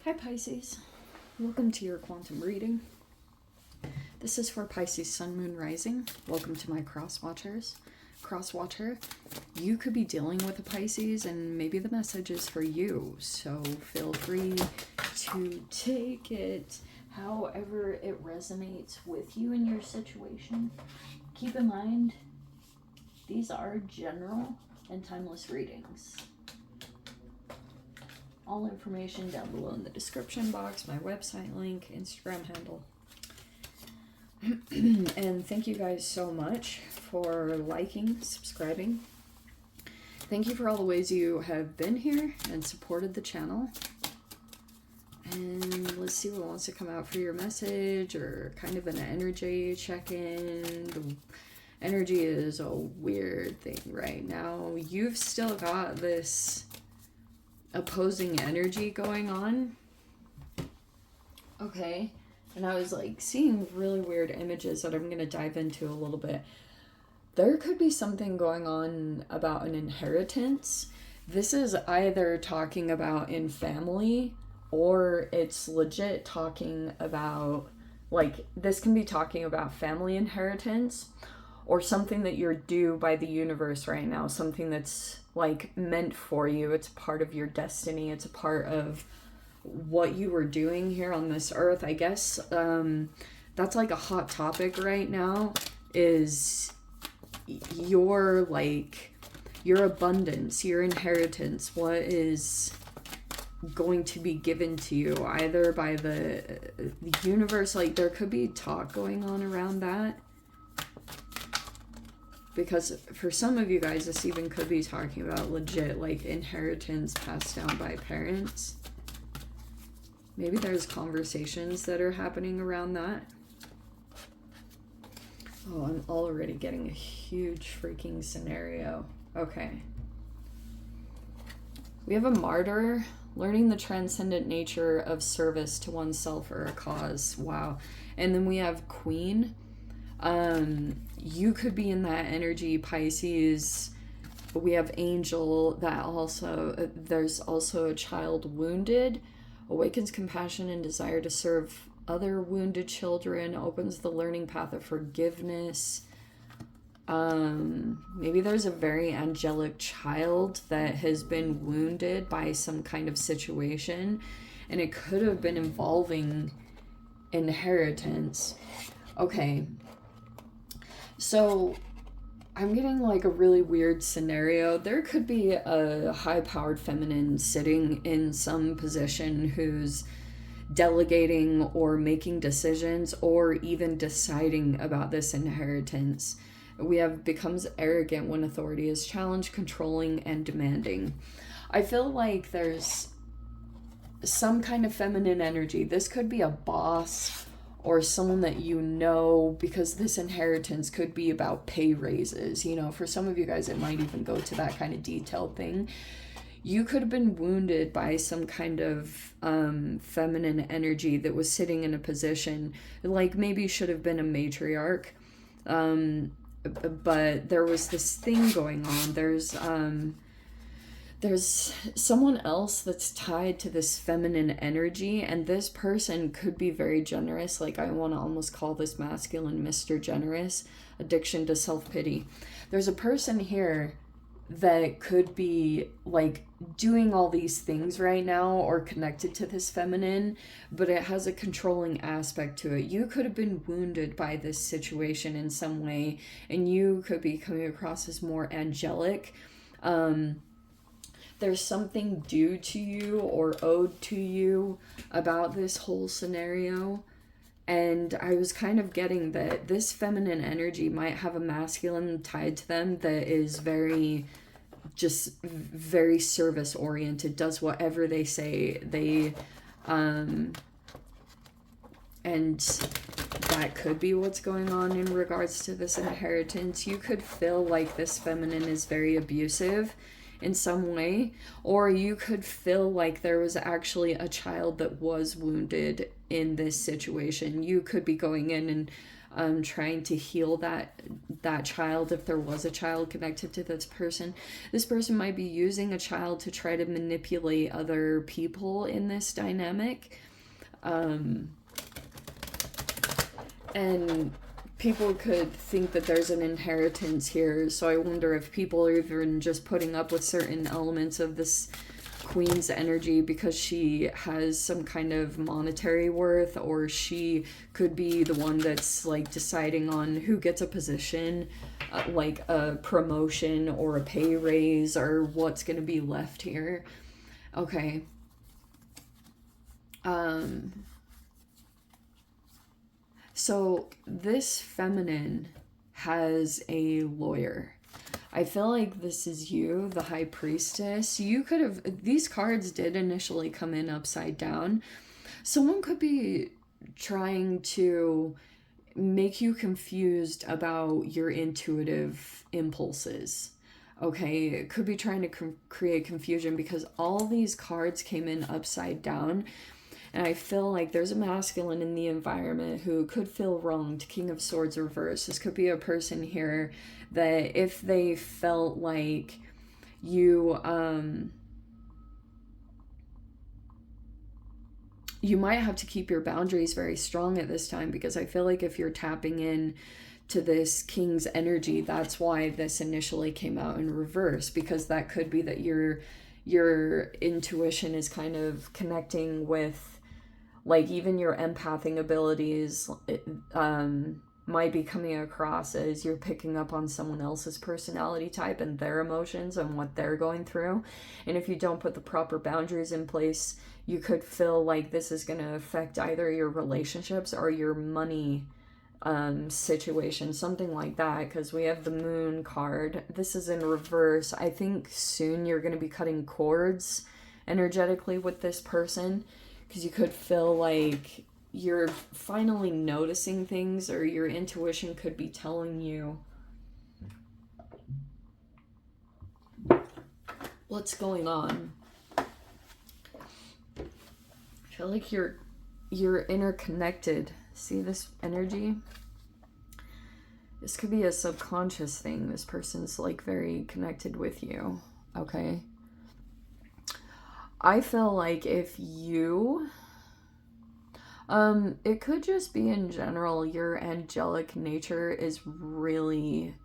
Hi Pisces, welcome to your quantum reading. This is for Pisces Sun, Moon, Rising. Welcome to my cross-watchers. Cross-watcher, you could be dealing with a Pisces and maybe the message is for you. So feel free to take it however it resonates with you in your situation. Keep in mind, these are general and timeless readings. All information down below in the description box, my website link, Instagram handle. And thank you guys so much for liking, subscribing. Thank you for all the ways you have been here and supported the channel. And let's see what wants to come out for your message or kind of an energy check-in. The energy is a weird thing right now. You've still got this opposing energy going on. Okay. And I was like seeing really weird images that I'm going to dive into a little bit. There could be something going on about an inheritance. This is either talking about in family or it's legit talking about, like, this can be talking about family inheritance or something that you're due by the universe right now. Something that's like meant for you. It's part of your destiny. It's a part of what you were doing here on this earth. I guess that's like a hot topic right now, is your abundance, your inheritance, what is going to be given to you either by the universe. Like, there could be talk going on around that, because for some of you guys this even could be talking about legit like inheritance passed down by parents. Maybe there's conversations that are happening around that. Oh, I'm already getting a huge freaking scenario. Okay. We have a martyr, learning the transcendent nature of service to oneself or a cause. Wow. And then we have queen. You could be in that energy, Pisces. We have angel, that also, there's also a child wounded. Awakens compassion and desire to serve other wounded children, opens the learning path of forgiveness. Maybe there's a very angelic child that has been wounded by some kind of situation, and it could have been involving inheritance. Okay, so I'm getting like a really weird scenario. There could be a high-powered feminine sitting in some position who's delegating or making decisions or even deciding about this inheritance. We have becomes arrogant when authority is challenged, controlling, and demanding. I feel like there's some kind of feminine energy. This could be a boss or someone that you know, because this inheritance could be about pay raises. You know, for some of you guys, it might even go to that kind of detailed thing. You could have been wounded by some kind of feminine energy that was sitting in a position, like maybe should have been a matriarch. But there was this thing going on. There's someone else that's tied to this feminine energy, and this person could be very generous. Like, I want to almost call this masculine Mr. Generous. Addiction to self-pity. There's a person here that could be like doing all these things right now or connected to this feminine, but it has a controlling aspect to it. You could have been wounded by this situation in some way, and you could be coming across as more angelic. There's something due to you or owed to you about this whole scenario. And I was kind of getting that this feminine energy might have a masculine tied to them that is very service oriented, does whatever they say. And that could be what's going on in regards to this inheritance. You could feel like this feminine is very abusive in some way, or you could feel like there was actually a child that was wounded in this situation. You could be going in and trying to heal that child, if there was a child connected to this person. This person might be using a child to try to manipulate other people in this dynamic. And people could think that there's an inheritance here, so I wonder if people are even just putting up with certain elements of this queen's energy because she has some kind of monetary worth, or she could be the one that's like deciding on who gets a position, like a promotion or a pay raise, or what's going to be left here. Okay. So this feminine has a lawyer. I feel like this is you, the high priestess. You could have, these cards did initially come in upside down. Someone could be trying to make you confused about your intuitive impulses. Okay, it could be trying to create confusion because all these cards came in upside down. And I feel like there's a masculine in the environment who could feel wronged. King of Swords reverse. This could be a person here that if they felt like you might have to keep your boundaries very strong at this time, because I feel like if you're tapping in to this king's energy, that's why this initially came out in reverse, because that could be that your intuition is kind of connecting with, like, even your empathing abilities might be coming across as you're picking up on someone else's personality type and their emotions and what they're going through. And if you don't put the proper boundaries in place, you could feel like this is going to affect either your relationships or your money situation, something like that, because we have the Moon card. This is in reverse. I think soon you're going to be cutting cords energetically with this person, because you could feel like you're finally noticing things, or your intuition could be telling you what's going on. I feel like you're interconnected. See this energy? This could be a subconscious thing. This person's like very connected with you. Okay. I feel like if you, it could just be in general, your angelic nature is really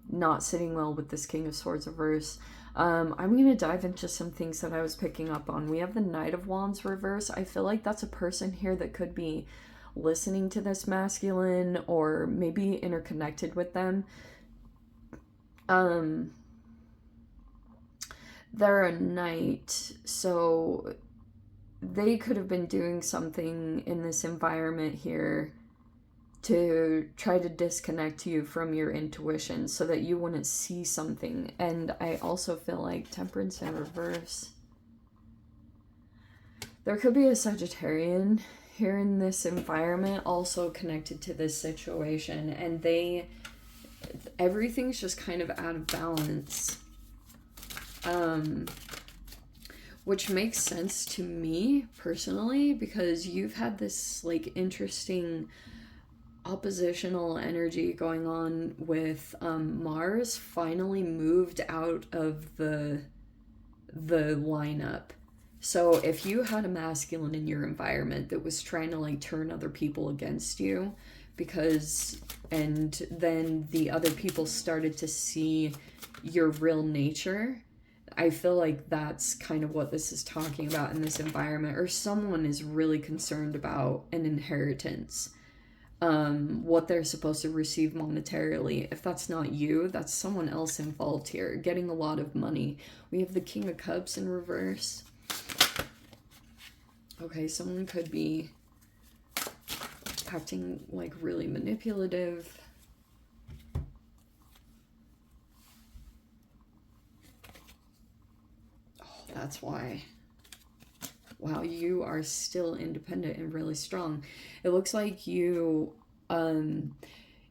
not sitting well with this King of Swords reverse. I'm going to dive into some things that I was picking up on. We have the Knight of Wands reverse. I feel like that's a person here that could be listening to this masculine, or maybe interconnected with them. They're a knight, so they could have been doing something in this environment here to try to disconnect you from your intuition so that you wouldn't see something. And I also feel like Temperance in reverse. There could be a Sagittarian here in this environment also connected to this situation, and everything's just kind of out of balance. Which makes sense to me personally, because you've had this like interesting oppositional energy going on with Mars finally moved out of the lineup. So if you had a masculine in your environment that was trying to like turn other people against you, and then the other people started to see your real nature, I feel like that's kind of what this is talking about in this environment. Or someone is really concerned about an inheritance, what they're supposed to receive monetarily. If that's not you, that's someone else involved here, getting a lot of money. We have the King of Cups in reverse. Okay, someone could be acting like really manipulative. That's why. Wow, you are still independent and really strong. It looks like you,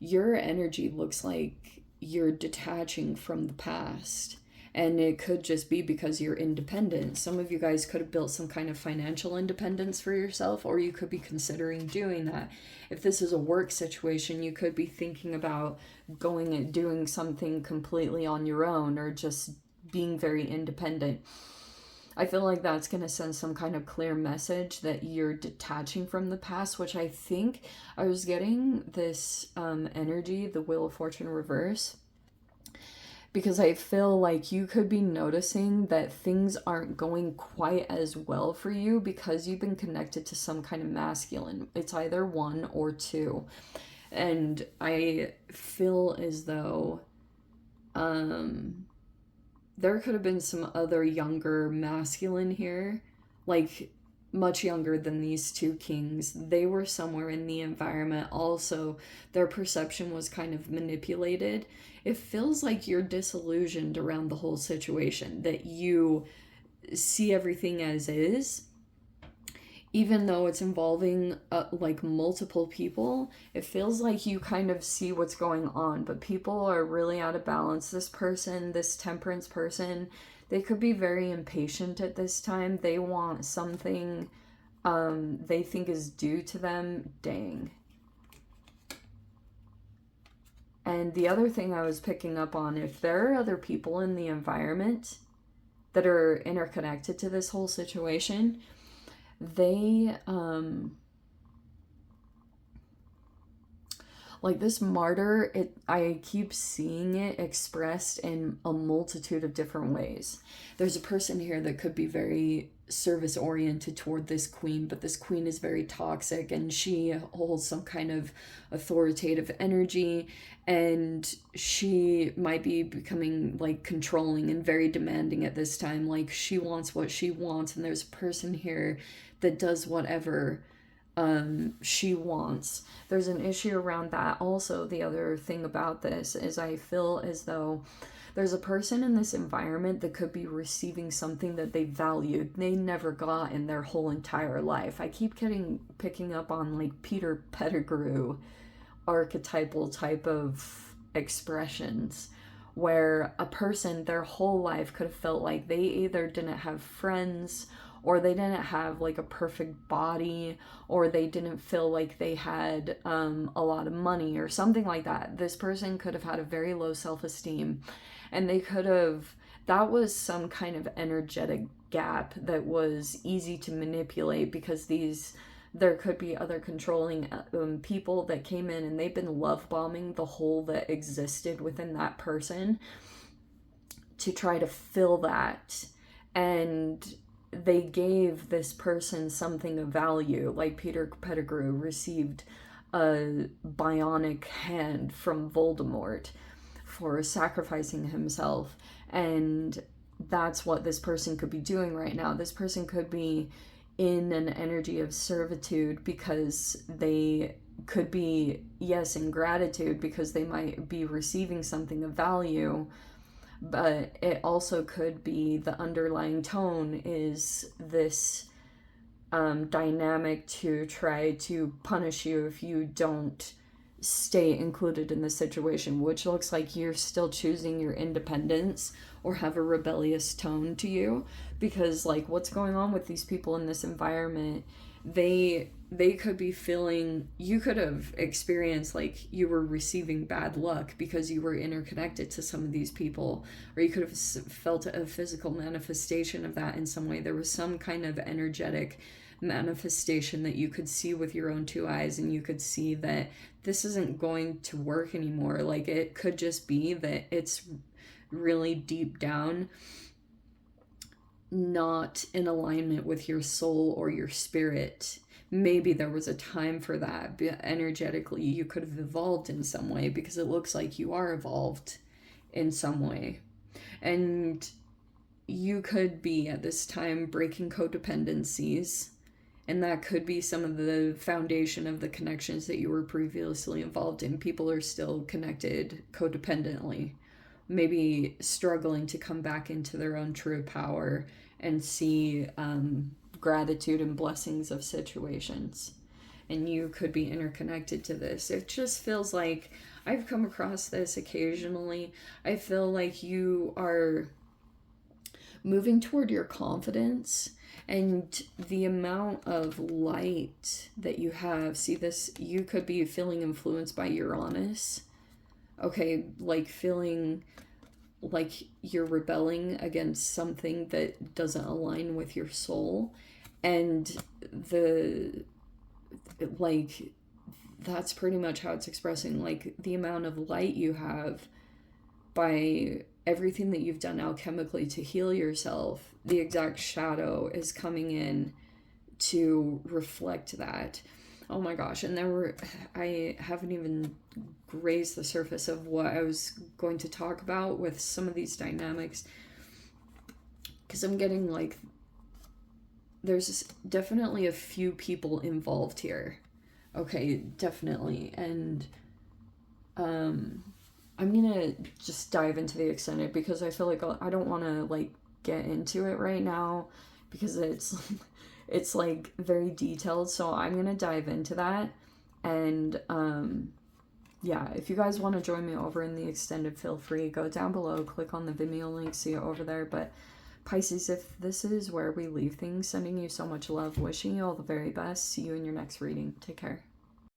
your energy looks like you're detaching from the past. And it could just be because you're independent. Some of you guys could have built some kind of financial independence for yourself, or you could be considering doing that. If this is a work situation, you could be thinking about going and doing something completely on your own, or just being very independent. I feel like that's going to send some kind of clear message that you're detaching from the past, which I think I was getting this energy, the Wheel of Fortune reverse, because I feel like you could be noticing that things aren't going quite as well for you because you've been connected to some kind of masculine. It's either one or two. And I feel as though there could have been some other younger masculine here, like much younger than these two kings. They were somewhere in the environment. Also, their perception was kind of manipulated. It feels like you're disillusioned around the whole situation, that you see everything as is, even though it's involving like multiple people. It feels like you kind of see what's going on, but people are really out of balance. This person, this temperance person, they could be very impatient at this time. They want something they think is due to them. Dang. And the other thing I was picking up on, if there are other people in the environment that are interconnected to this whole situation, they like this martyr, I keep seeing it expressed in a multitude of different ways. There's a person here that could be very service oriented toward this queen, but this queen is very toxic and she holds some kind of authoritative energy, and she might be becoming like controlling and very demanding at this time. Like she wants what she wants, and there's a person here that does whatever she wants. There's an issue around that. Also, the other thing about this is I feel as though there's a person in this environment that could be receiving something that they valued, they never got in their whole entire life. I keep picking up on like Peter Pettigrew archetypal type of expressions, where a person their whole life could have felt like they either didn't have friends, or they didn't have like a perfect body, or they didn't feel like they had a lot of money or something like that. This person could have had a very low self-esteem, and they could have, that was some kind of energetic gap that was easy to manipulate, because there could be other controlling people that came in and they've been love bombing the hole that existed within that person to try to fill that. And they gave this person something of value, like Peter Pettigrew received a bionic hand from Voldemort for sacrificing himself, and that's what this person could be doing right now. This person could be in an energy of servitude because they could be, yes, in gratitude because they might be receiving something of value, but it also could be the underlying tone is this dynamic to try to punish you if you don't stay included in the situation, which looks like you're still choosing your independence or have a rebellious tone to you. Because like what's going on with these people in this environment, they could be feeling, you could have experienced like you were receiving bad luck because you were interconnected to some of these people, or you could have felt a physical manifestation of that in some way. There was some kind of energetic manifestation that you could see with your own two eyes, and you could see that this isn't going to work anymore. Like it could just be that it's really deep down not in alignment with your soul or your spirit. Maybe there was a time for that, but energetically you could have evolved in some way, because it looks like you are evolved in some way. And you could be at this time breaking codependencies, and that could be some of the foundation of the connections that you were previously involved in. People are still connected codependently, maybe struggling to come back into their own true power and see gratitude and blessings of situations. And you could be interconnected to this. It just feels like I've come across this occasionally. I feel like you are moving toward your confidence and the amount of light that you have. See this, you could be feeling influenced by Uranus. Okay, like feeling like you're rebelling against something that doesn't align with your soul. And the, like, that's pretty much how it's expressing, like, the amount of light you have by everything that you've done alchemically to heal yourself. The exact shadow is coming in to reflect that. Oh my gosh. And I haven't even grazed the surface of what I was going to talk about with some of these dynamics, because I'm getting like, there's definitely a few people involved here. Okay, definitely. And I'm gonna just dive into the extended, because I feel like I don't want to like get into it right now, because it's like very detailed. So I'm gonna dive into that. And yeah, if you guys want to join me over in the extended, feel free, go down below, click on the Vimeo link, see it over there. But Pisces, if this is where we leave things, sending you so much love, wishing you all the very best. See you in your next reading. Take care.